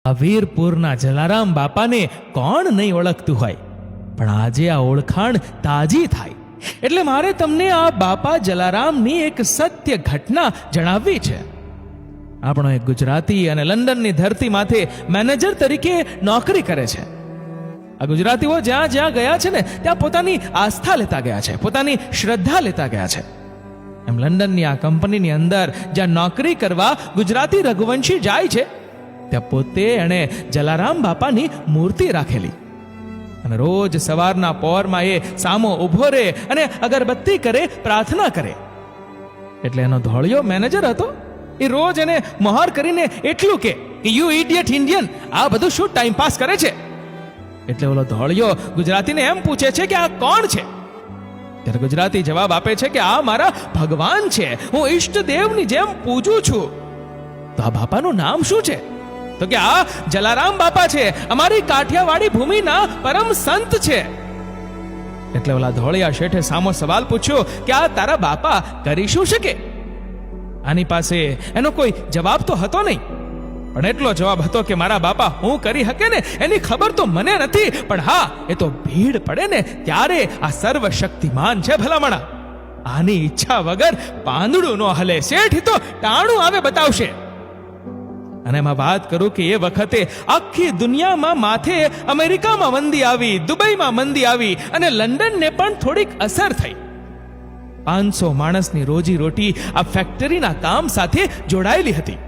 આ વીરપુરના જલારામ બાપાને કોણ નહીં ઓળખતું હોય, પણ આજે આ ઓળખાણ તાજી થાય એટલે મારે તમને આ બાપા જલારામની એક સત્ય ઘટના જણાવવી છે. આપણો એક ગુજરાતી અને લંડનની ધરતી માથે મેનેજર તરીકે નોકરી કરે છે. આ ગુજરાતીઓ જ્યાં જ્યાં ગયા છે ને ત્યાં પોતાની આસ્થા લેતા ગયા છે, પોતાની શ્રદ્ધા લેતા ગયા છે. એમ લંડનની આ કંપનીની અંદર જ્યાં નોકરી કરવા ગુજરાતી રઘુવંશી જાય છે ત્યાં પોતે એણે જલારામ બાપાની મૂર્તિ રાખેલી અને રોજ સવારના પહોરમાં એ સામો ઊભો રહે અને અગરબત્તી કરે, પ્રાર્થના કરે. એટલે એનો ધોળિયો મેનેજર હતો. એ રોજ એને મહોર કરીને એટલું કે યુ ઇડિયટ ઇન્ડિયન, આ બધું શું ટાઈમ પાસ કરે છે? એટલે ઓલો ધોળિયો ગુજરાતીને એમ પૂછે છે કે આ કોણ છે? ત્યારે ગુજરાતી જવાબ આપે છે કે આ મારા ભગવાન છે, હું ઈષ્ટદેવની જેમ પૂજું છું. તો આ બાપાનું નામ શું છે? તો કે આ જલારામ બાપા છે, અમારી કાઠિયાવાડી ભૂમિના પરમ સંત છે. એટલે ઓલા ધોળિયા શેઠે સામો સવાલ પૂછ્યો કે આ તારા બાપા કરી શું શકે? આની પાસે એનો કોઈ જવાબ તો હતો નહીં, પણ એટલો જવાબ હતો કે મારા બાપા હું કરી શકે ને એની ખબર તો મને નથી, પણ હા એ તો ભીડ પડે ને ત્યારે આ સર્વશક્તિમાન છે ભલામણા. આની ઈચ્છા વગર પાંદડું નો હલે, શેઠ તો ટાણું આવે બતાવશે. અને એમાં વાત કરું કે એ વખતે આખી દુનિયામાં માથે અમેરિકામાં મંદી આવી, દુબઈમાં મંદી આવી અને લંડનને પણ થોડીક અસર થઈ. 500 માણસની રોજી રોટી આ ફેક્ટરીના કામ સાથે જોડાયેલી હતી.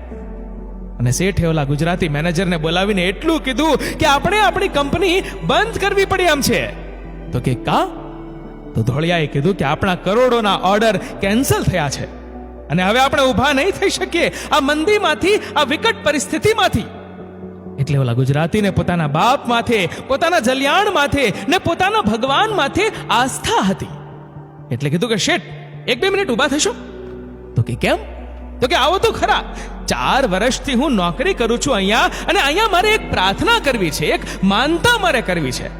અને શેઠે ઓલા ગુજરાતી મેનેજરને બોલાવીને એટલું કીધું કે આપણે આપણી કંપની બંધ કરવી પડી એમ છે. તો કે કા? તો ધોળિયાએ કીધું કે આપણા કરોડોના ઓર્ડર કેન્સલ થયા છે અને હવે આપણે ઊભા નહીં થઈ શકીએ આ મંદીમાંથી, આ વિકટ પરિસ્થિતિમાંથી. એટલે ઓલા ગુજરાતીને પોતાના બાપ માથે, પોતાના જલિયાણ માથે ને પોતાના ભગવાન માથે આસ્થા હતી. એટલે કીધું કે શેઠ 1-2 મિનિટ ઊભા થશો? તો કે કેમ? તો કે આવો તો ખરા, 4 વર્ષથી હું નોકરી કરું છું અહીંયા, અને અહીંયા મારે એક પ્રાર્થના કરવી છે, એક માનતા મારે કરવી છે.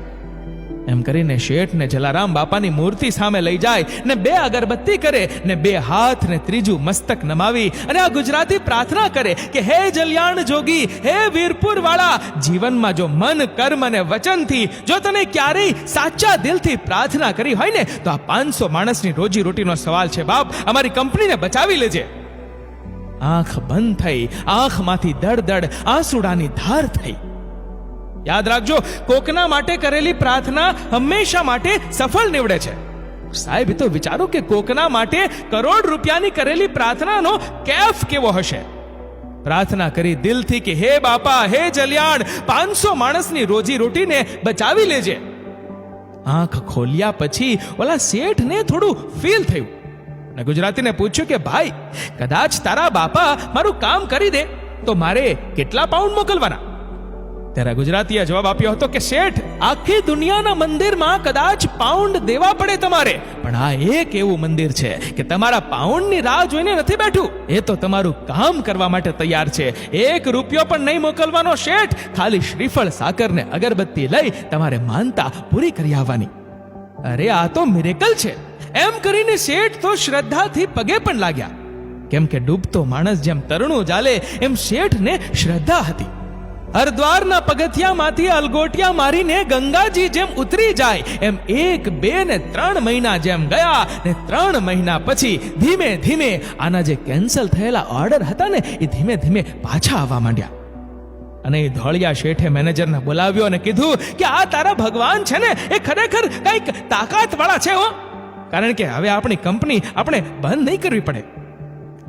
એમ કરીને શેઠ ને જલારામ બાપાની મૂર્તિ સામે લઈ જાય ને 2 અગરબત્તી કરે ને 2 હાથ ને ત્રીજું મસ્તક નમાવી અને આ ગુજરાતી પ્રાર્થના કરે કે હે જલિયાણ જોગી, હે વીરપુર વાળા, જીવનમાં જો મન, કર્મ અને વચનથી જો તને ક્યારેય સાચા દિલથી પ્રાર્થના કરી હોય ને તો આ 500 માણસની રોજી રોટીનો સવાલ છે બાપ, અમારી કંપનીને બચાવી લેજે. આંખ બંધ થઈ, આંખમાંથી દડ આંસુડાની ધાર થઈ. યાદ રાખજો, કોકના માટે કરેલી પ્રાર્થના હંમેશા માટે સફળ નીવડે છે. સાહેબ, તો વિચારો કે કોકના માટે કરોડ રૂપિયાની કરેલી પ્રાર્થનાનો કેફ કેવો હશે. પ્રાર્થના કરી દિલથી કે હે બાપા, હે જલિયાણ, 500 માણસની રોજી રોટીને બચાવી લેજે. આંખ ખોલ્યા પછી ઓલા શેઠને થોડું ફીલ થયું અને ગુજરાતીને પૂછ્યું કે ભાઈ, કદાચ તારા બાપા મારું કામ કરી દે તો મારે કેટલા પાઉન્ડ મોકલવાના? ત્યારે ગુજરાતીએ જવાબ આપ્યો હતો કે શેઠ, આખી દુનિયાના મંદિરમાં કદાચ પાઉન્ડ દેવા પડે તમારે, પણ આ એક એવું મંદિર છે કે તમારા પાઉન્ડની રાહ જોઈને નથી બેઠું, એ તો તમારું કામ કરવા માટે તૈયાર છે. 1 રૂપિયો પણ નહીં મોકલવાનો શેઠ, ખાલી શ્રીફળ, સાકર ને અગરબત્તી લઈ તમારે માનતા પૂરી કરી આવવાની. અરે આ તો મિરેકલ છે. એમ કરીને શેઠ તો શ્રદ્ધાથી પગે પણ લાગ્યા, કેમ કે ડૂબતો માણસ જેમ તરણું ચાલે એમ શેઠને શ્રદ્ધા હતી. હરદ્વારના પગથિયામાંથી અલગોટિયા મારીને ગંગાજી જેમ ઉતરી જાય એમ 1, 2 ને 3 મહિના જેમ ગયા ને 3 મહિના પછી ધીમે ધીમે આના જે કેન્સલ થયેલા ઓર્ડર હતા ને એ ધીમે ધીમે પાછા આવવા માંડ્યા. અને એ ધોળિયા શેઠે મેનેજરને બોલાવ્યો અને કીધું કે આ તારા ભગવાન છે ને એ ખરેખર કંઈક તાકાત વાળા છે હો, કારણ કે હવે આપણી કંપની આપણે બંધ નહીં કરવી પડે.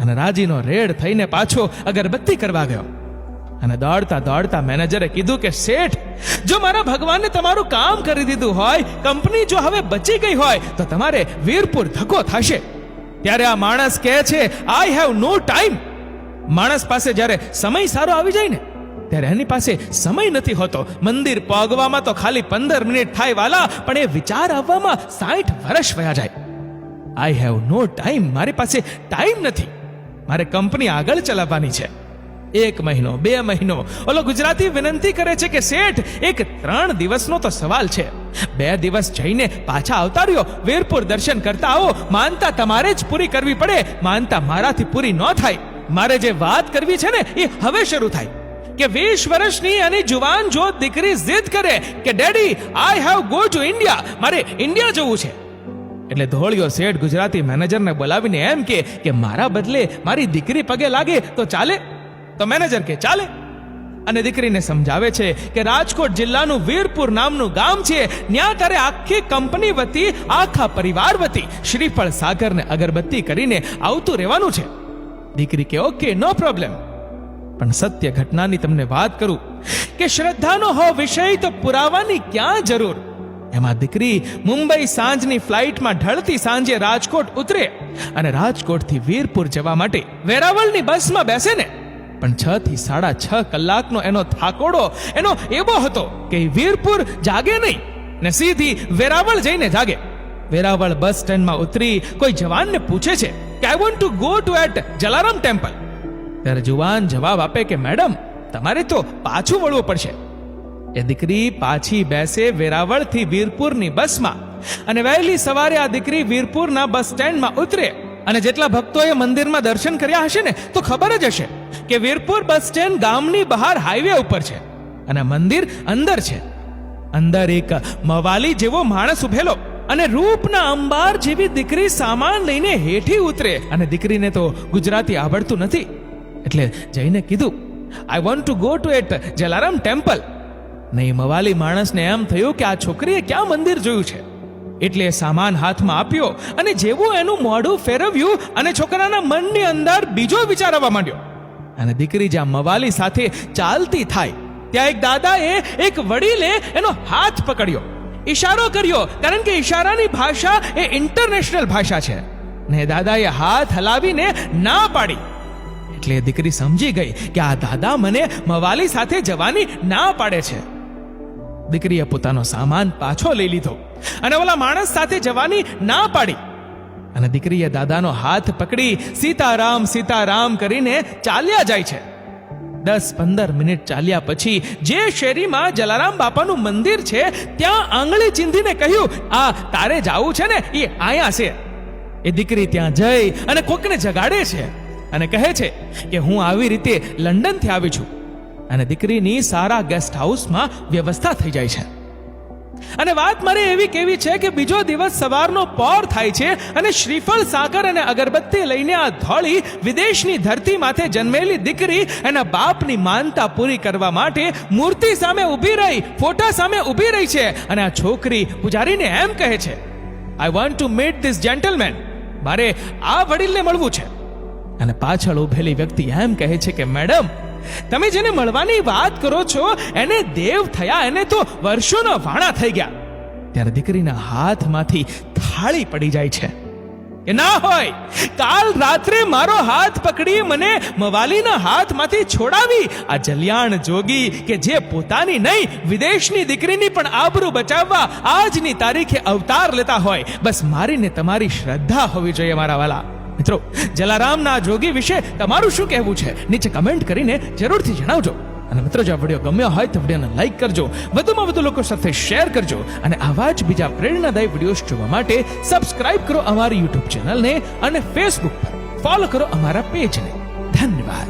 અને રાજીનો રેડ થઈને પાછો અગરબત્તી કરવા ગયો. અને દોડતા મેનેજરે કીધું કે શેઠ, જો મારા ભગવાને તમારું કામ કરી દીધું હોય, કંપની જો હવે બચી ગઈ હોય તો તમારે વીરપુર ધક્કો થશે. ત્યારે આ માણસ કહે છે આઈ હેવ નો ટાઈમ. માણસ પાસે જ્યારે સમય સારો આવી જાય ને ત્યારે એની પાસે સમય નથી હોતો. મંદિર પહોંચવામાં તો ખાલી 15 મિનિટ થાય વાલા, પણ એ વિચાર આવવામાં 60 વર્ષ વયા જાય. આઈ હેવ નો ટાઈમ, મારી પાસે ટાઈમ નથી, મારે કંપની આગળ ચલાવવાની છે. 1 મહિનો, 2 મહિનો, ઓલો ગુજરાતી વિનંતી કરે છે કે શેઠ 3 દિવસનો તો સવાલ છે, 2 દિવસ જઈને પાછા આવતા રહ્યો, વીરપુર દર્શન કરતા આવો, માનતા તમારે જ પૂરી કરવી પડે, માનતા મારાથી પૂરી ન થાય. મારે જે વાત કરવી છે ને એ હવે શરૂ થાય. કે 20 વર્ષની અને જુવાન જો દીકરી જીદ કરે કે daddy I have go to India, મારે ઇન્ડિયા જવું છે, એટલે ધોળિયો શેઠ ગુજરાતી મેનેજરને બોલાવીને એમ કે મારા બદલે મારી દીકરી પગે લાગે તો ચાલે? તો મેનેજર કે ચાલે, અને દીકરીને સમજાવે છે કે રાજકોટ જિલ્લાનું વીરપુર નામનું ગામ છે, ત્યાં તારે આખી કંપની વતી, આખા પરિવાર વતી શ્રીફળ સાકર ને અગરબત્તી કરીને આવતું રહેવાનું છે. દીકરી કે ઓકે નો પ્રોબ્લેમ. પણ સત્ય ઘટનાની તમને વાત કરું કે શ્રદ્ધાનો હો વિષય તો પુરાવાની ક્યાં જરૂર. એમાં દીકરી મુંબઈ સાંજની ફ્લાઇટમાં ઢળતી સાંજે રાજકોટ ઉતરે અને રાજકોટથી વીરપુર જવા માટે વેરાવળની બસમાં બેસે ને, પણ 6 થી 6.5 કલાકનો એનો થાકોડો એનો એવો હતો કે વીરપુર જાગે નહીં ને સીધી વેરાવળ જઈને જાગે. વેરાવળ બસ સ્ટેન્ડમાં ઉતરી કોઈ જવાનને પૂછે છે કે I want to go to at Jalaram temple. ત્યારે જુવાન જવાબ આપે કે મેડમ તમારે તો પાછું વળવું પડશે. એ દીકરી પાછી બેસે વેરાવળથી વીરપુરની બસમાં અને વહેલી સવારે આ દીકરી વીરપુરના બસ સ્ટેન્ડમાં ઉતરે. અને જેટલા ભક્તોએ મંદિરમાં દર્શન કર્યા હશે ને તો ખબર જ હશે કે વીરપુર બસ સ્ટેન્ડ ગામની બહાર હાઈવે ઉપર છે અને મંદિર અંદર છે. અંદર એક મવાલી જેવો માણસ ઉભેલો અને રૂપના અંબાર જેવી દીકરી સામાન લઈને હેઠી ઉતરે. અને દીકરીને તો ગુજરાતી આવડતું નથી એટલે જઈને કીધું I want to go to at Jalaram temple. નહીં મવાલી માણસને એમ થયું કે આ છોકરીએ ક્યાં મંદિર જોયું છે, એટલે સામાન હાથમાં આપ્યો અને જેવું એનું મોઢું ફેરવ્યું અને છોકરાના મનની અંદર બીજો વિચાર આવવા માંડ્યો. અને દીકરી જ્યાં મવાલી સાથે ચાલતી થાય ત્યાં એક દાદાએ એક વડીલે એનો હાથ પકડ્યો, ઈશારો કર્યો, કારણ કે ઈશારાની ભાષા એ ઇન્ટરનેશનલ ભાષા છે. ને દાદાએ હાથ હલાવીને ના પાડી. એટલે દીકરી સમજી ગઈ કે આ દાદા મને મવાલી સાથે જવાની ના પાડે છે. દીકરીએ પોતાનો સામાન પાછો લઈ લીધો અને ઓલા માણસ સાથે જવાની ના પાડી. અને દીકરીએ દાદાનો હાથ પકડી સીતારામ સીતારામ કરીને ચાલ્યા જાય છે. 10-15 મિનિટ ચાલ્યા પછી જે શેરીમાં જલારામ બાપાનું મંદિર છે ત્યાં આંગળી ચીંધીને કહ્યું આ તારે જાવું છે ને એ આયા છે. એ દીકરી ત્યાં જઈ અને કોકને જગાડે છે અને કહે છે કે હું આવી રીતે લંડનથી આવી છું. અને દીકરીની સારા ગેસ્ટ હાઉસમાં વ્યવસ્થા થઈ જાય છે. અને વાત મારે એવી કેવી છે કે બીજો દિવસ સવારનો પોર થાય છે અને શ્રીફળ સાકર અને અગરબત્તી લઈને આ ધોળી વિદેશની ધરતી માથે જન્મેલી દીકરી એના બાપની માનતા પૂરી કરવા માટે મૂર્તિ સામે ઊભી રહી, ફોટા સામે ઊભી રહી છે. અને આ છોકરી પૂજારીને એમ કહે છે આઈ want to meet this gentleman, મારે આ વડીલને મળવું છે. અને પાછળ ઊભેલી વ્યક્તિ એમ કહે છે કે મેડમ તમે જેને મળવાની વાત કરો છો એને દેવ થયા, એને તો વર્ષોના વાણા થઈ ગયા. ત્યારે દીકરીના હાથમાંથી થાળી પડી જાય છે કે ના હોય, કાલ રાત્રે મારો હાથ પકડી મને મવાલીના હાથમાંથી છોડાવી આ જલ્યાણ જોગી કે જે પોતાની નહીં વિદેશની દીકરીની પણ આબરૂ બચાવવા આજની તારીખે અવતાર લેતા હોય. બસ મારી ને તમારી શ્રદ્ધા હોવી જોઈએ મારા વાલા મિત્રો. જલારામના જોગી વિશે તમારું શું કહેવું છે નીચે કમેન્ટ કરીને જરૂરથી જણાવજો. અને મિત્રો જો આ વિડીયો ગમ્યો હોય તો વિડીયોને લાઈક કરજો, વધુમાં વધુ લોકો સાથે શેર કરજો અને આવા જ બીજા પ્રેરણાદાયી વિડીયોઝ જોવા માટે સબસ્ક્રાઇબ કરો અમારી યુટ્યુબ ચેનલને અને ફેસબુક પર ફોલો કરો અમારા પેજને. ધન્યવાદ.